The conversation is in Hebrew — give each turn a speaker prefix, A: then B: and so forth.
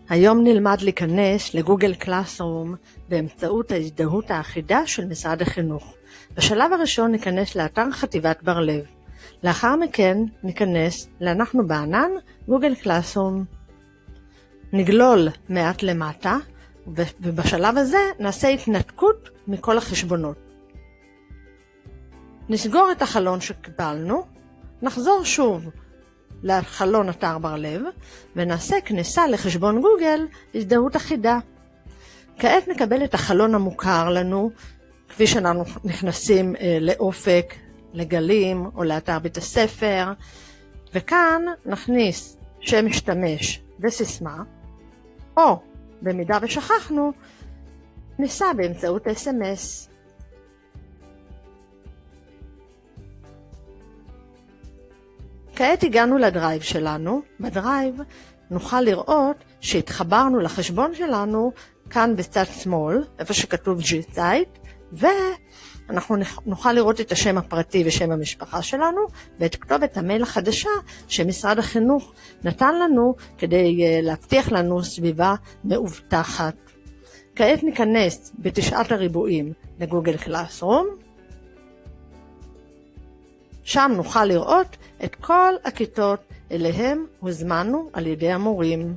A: היום נלמד להיכנס לגוגל קלאסרום באמצעות ההזדהות האחידה של משרד החינוך. בשלב הראשון ניכנס לאתר חטיבת בר לב. לאחר מכן ניכנס לאנחנו בענן גוגל קלאסרום. נגלול מעט למטה, ובשלב הזה נעשה התנתקות מכל החשבונות. נסגור את החלון שקיבלנו, נחזור שוב לחלון אתר בר לב, ונעשה כניסה לחשבון גוגל הזדהות אחידה. כעת נקבל את החלון המוכר לנו, כפי שאנחנו נכנסים לאופק, לגלים או לאתר בית הספר, וכאן נכניס שם משתמש וסיסמה, או במידה ושכחנו, ניסה באמצעות SMS. כעת הגענו לדרייב שלנו. בדרייב נוכל לראות שהתחברנו לחשבון שלנו כאן בצד שמאל, איפה שכתוב G-Site, ואנחנו נוכל לראות את השם הפרטי ושם המשפחה שלנו, ואת כתובת המייל החדשה שמשרד החינוך נתן לנו כדי להבטיח לנו סביבה מאובטחת. כעת ניכנס בתשעת הריבועים לגוגל קלאסרום. שם נוכל לראות את כל הכיתות אליהם הוזמנו על ידי המורים.